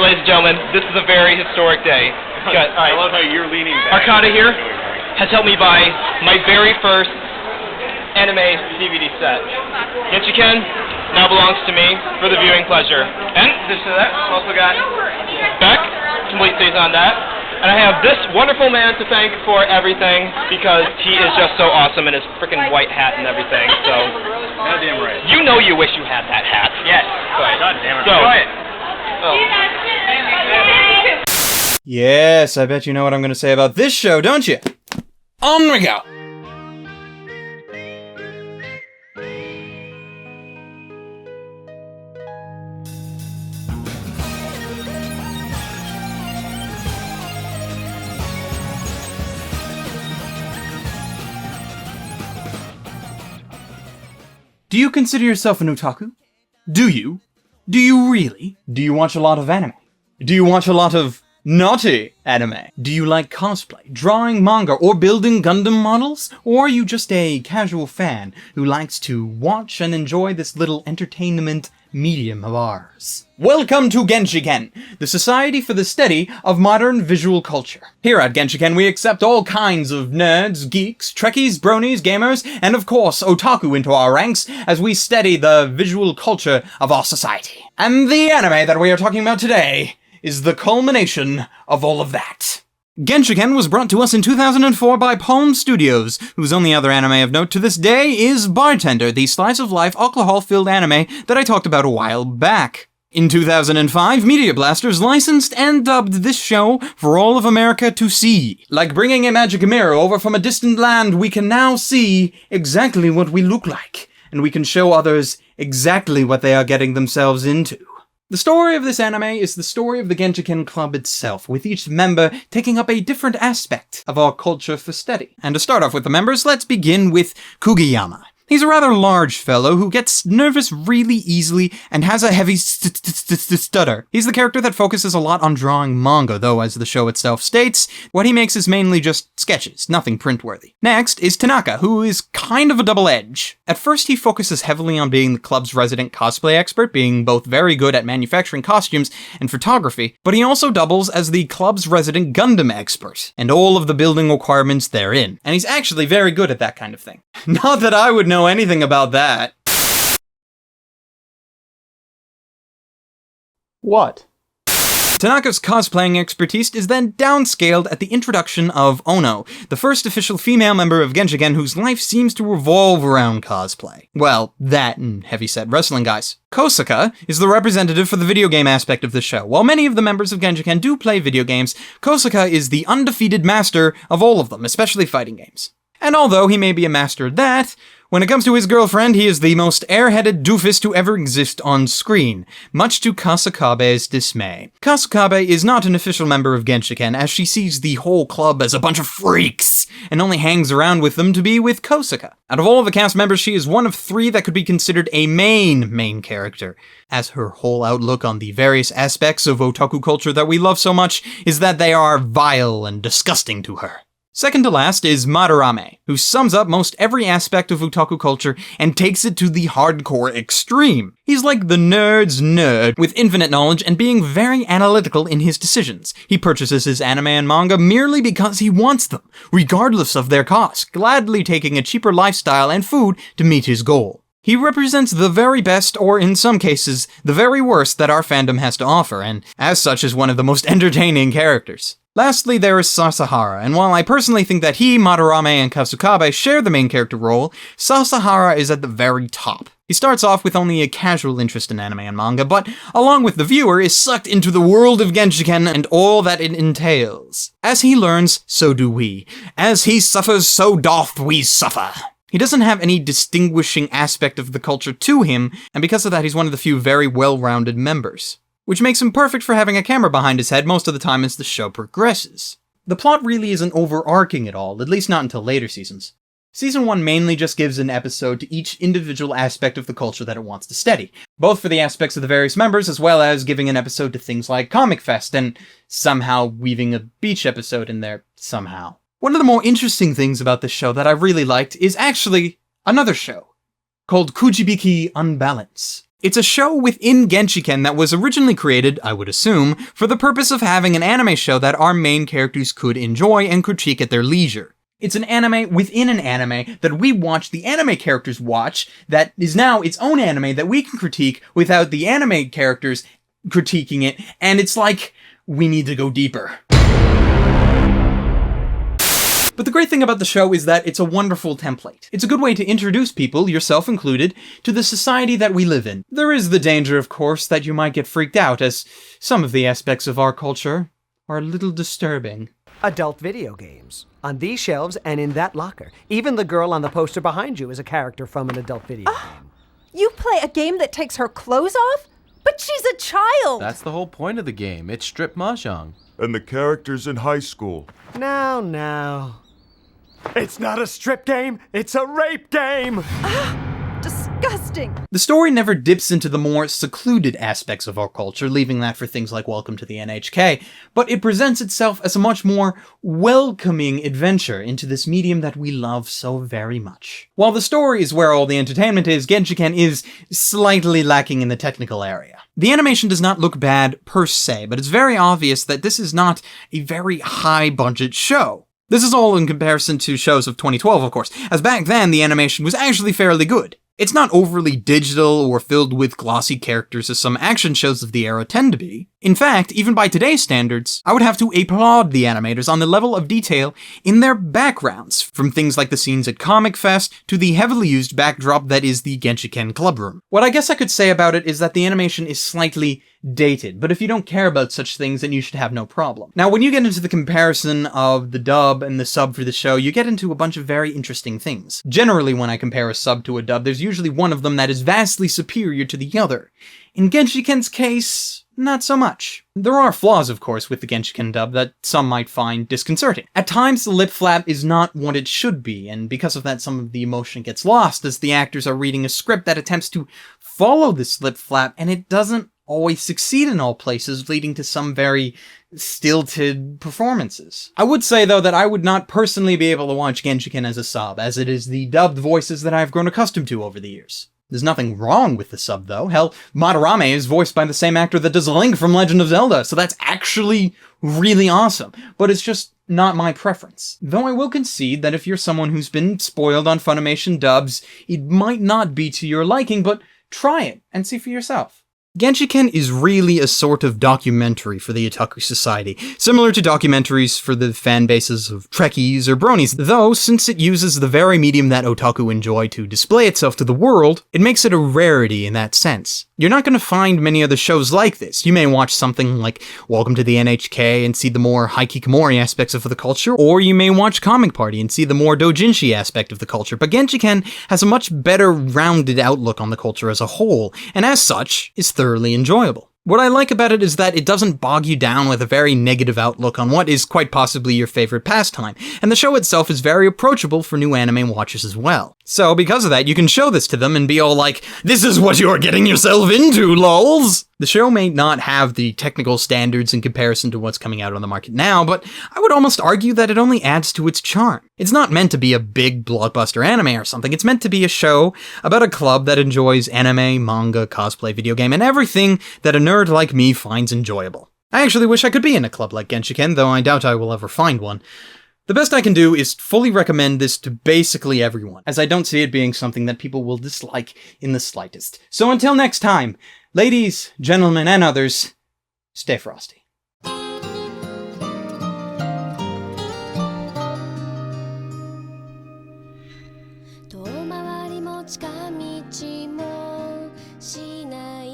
ladies and gentlemen, this is a very historic day. I love how you're leaning back. Arcada here has helped me buy my very first anime DVD set. Genshiken now belongs to me for the viewing pleasure. And in addition to that, also got Beck, complete season on that. And I have this wonderful man to thank for everything because he is just so awesome in his freaking white hat and everything. So, goddamn right. You know you wish you had that hat. Yes. Right. God damn it. So, go ahead. Yes, I bet you know what I'm going to say about this show, don't you? On we go! Do you consider yourself an otaku? Do you? Do you really? Do you watch a lot of anime? Do you watch a lot of naughty anime? Do you like cosplay, drawing manga, or building Gundam models? Or are you just a casual fan who likes to watch and enjoy this little entertainment medium of ours? Welcome to Genshiken, the Society for the Study of Modern Visual Culture. Here at Genshiken, we accept all kinds of nerds, geeks, trekkies, bronies, gamers, and of course, otaku into our ranks as we study the visual culture of our society. And the anime that we are talking about today is the culmination of all of that. Genshiken was brought to us in 2004 by Palm Studios, whose only other anime of note to this day is Bartender, the slice-of-life alcohol-filled anime that I talked about a while back. In 2005, Media Blasters licensed and dubbed this show for all of America to see. Like bringing a magic mirror over from a distant land, we can now see exactly what we look like, and we can show others exactly what they are getting themselves into. The story of this anime is the story of the Genshiken Club itself, with each member taking up a different aspect of our culture for study. And to start off with the members, let's begin with Fujiyama. He's a rather large fellow who gets nervous really easily and has a heavy stutter. He's the character that focuses a lot on drawing manga, though as the show itself states, what he makes is mainly just sketches, nothing print-worthy. Next is Tanaka, who is kind of a double edge. At first he focuses heavily on being the club's resident cosplay expert, being both very good at manufacturing costumes and photography, but he also doubles as the club's resident Gundam expert, and all of the building requirements therein. And he's actually very good at that kind of thing. Not that I would know anything about that. What? Tanaka's cosplaying expertise is then downscaled at the introduction of Ono, the first official female member of Genshiken whose life seems to revolve around cosplay. Well, that and heavy-set wrestling guys. Kosaka is the representative for the video game aspect of the show. While many of the members of Genshiken do play video games, Kosaka is the undefeated master of all of them, especially fighting games. And although he may be a master at that, when it comes to his girlfriend, he is the most airheaded doofus to ever exist on screen, much to Kasakabe's dismay. Kasakabe is not an official member of Genshiken, as she sees the whole club as a bunch of freaks, and only hangs around with them to be with Kosaka. Out of all of the cast members, she is one of three that could be considered a main character, as her whole outlook on the various aspects of otaku culture that we love so much is that they are vile and disgusting to her. Second to last is Madarame, who sums up most every aspect of otaku culture and takes it to the hardcore extreme. He's like the nerd's nerd, with infinite knowledge and being very analytical in his decisions. He purchases his anime and manga merely because he wants them, regardless of their cost, gladly taking a cheaper lifestyle and food to meet his goal. He represents the very best, or in some cases, the very worst that our fandom has to offer, and as such is one of the most entertaining characters. Lastly, there is Sasha Hara, and while I personally think that he, Madarame, and Kasakabe share the main character role, Sasha Hara is at the very top. He starts off with only a casual interest in anime and manga, but along with the viewer, is sucked into the world of Genshiken and all that it entails. As he learns, so do we. As he suffers, so doth we suffer. He doesn't have any distinguishing aspect of the culture to him, and because of that he's one of the few very well-rounded members, which makes him perfect for having a camera behind his head most of the time as the show progresses. The plot really isn't overarching at all, at least not until later seasons. Season 1 mainly just gives an episode to each individual aspect of the culture that it wants to study, both for the aspects of the various members as well as giving an episode to things like Comic Fest and somehow weaving a beach episode in there somehow. One of the more interesting things about this show that I really liked is actually another show called Kujibiki Unbalance. It's a show within Genshiken that was originally created, I would assume, for the purpose of having an anime show that our main characters could enjoy and critique at their leisure. It's an anime within an anime that we watch the anime characters watch that is now its own anime that we can critique without the anime characters critiquing it, and it's like, we need to go deeper. But the great thing about the show is that it's a wonderful template. It's a good way to introduce people, yourself included, to the society that we live in. There is the danger, of course, that you might get freaked out, as some of the aspects of our culture are a little disturbing. Adult video games. On these shelves and in that locker. Even the girl on the poster behind you is a character from an adult video game. You play a game that takes her clothes off? But she's a child! That's the whole point of the game. It's strip mahjong. And the character's in high school. Now. It's not a strip game, it's a rape game! Disgusting! The story never dips into the more secluded aspects of our culture, leaving that for things like Welcome to the NHK, but it presents itself as a much more welcoming adventure into this medium that we love so very much. While the story is where all the entertainment is, Genshiken is slightly lacking in the technical area. The animation does not look bad per se, but it's very obvious that this is not a very high-budget show. This is all in comparison to shows of 2012, of course, as back then the animation was actually fairly good. It's not overly digital or filled with glossy characters as some action shows of the era tend to be. In fact, even by today's standards, I would have to applaud the animators on the level of detail in their backgrounds, from things like the scenes at Comic Fest to the heavily used backdrop that is the Genshiken Clubroom. What I guess I could say about it is that the animation is slightly dated, but if you don't care about such things, then you should have no problem. Now, when you get into the comparison of the dub and the sub for the show, you get into a bunch of very interesting things. Generally, when I compare a sub to a dub, there's usually one of them that is vastly superior to the other. In Genshiken's case, not so much. There are flaws, of course, with the Genshiken dub that some might find disconcerting. At times, the lip flap is not what it should be, and because of that, some of the emotion gets lost as the actors are reading a script that attempts to follow this lip flap, and it doesn't always succeed in all places, leading to some very stilted performances. I would say, though, that I would not personally be able to watch Genshiken as a sub, as it is the dubbed voices that I've grown accustomed to over the years. There's nothing wrong with the sub, though. Hell, Madarame is voiced by the same actor that does Link from Legend of Zelda, so that's actually really awesome. But it's just not my preference. Though I will concede that if you're someone who's been spoiled on Funimation dubs, it might not be to your liking, but try it and see for yourself. Genshiken is really a sort of documentary for the otaku society, similar to documentaries for the fan bases of Trekkies or Bronies, though since it uses the very medium that otaku enjoy to display itself to the world, it makes it a rarity in that sense. You're not going to find many other shows like this. You may watch something like Welcome to the NHK and see the more hikikomori aspects of the culture, or you may watch Comic Party and see the more doujinshi aspect of the culture, but Genshiken has a much better rounded outlook on the culture as a whole, and as such, is thoroughly enjoyable. What I like about it is that it doesn't bog you down with a very negative outlook on what is quite possibly your favorite pastime, and the show itself is very approachable for new anime watchers as well. So because of that, you can show this to them and be all like, "This is what you're getting yourself into, lols!" The show may not have the technical standards in comparison to what's coming out on the market now, but I would almost argue that it only adds to its charm. It's not meant to be a big blockbuster anime or something, it's meant to be a show about a club that enjoys anime, manga, cosplay, video game, and everything that a nerd like me finds enjoyable. I actually wish I could be in a club like Genshiken, though I doubt I will ever find one. The best I can do is fully recommend this to basically everyone, as I don't see it being something that people will dislike in the slightest. So until next time, ladies, gentlemen, and others, stay frosty. 遠回りも近道もしない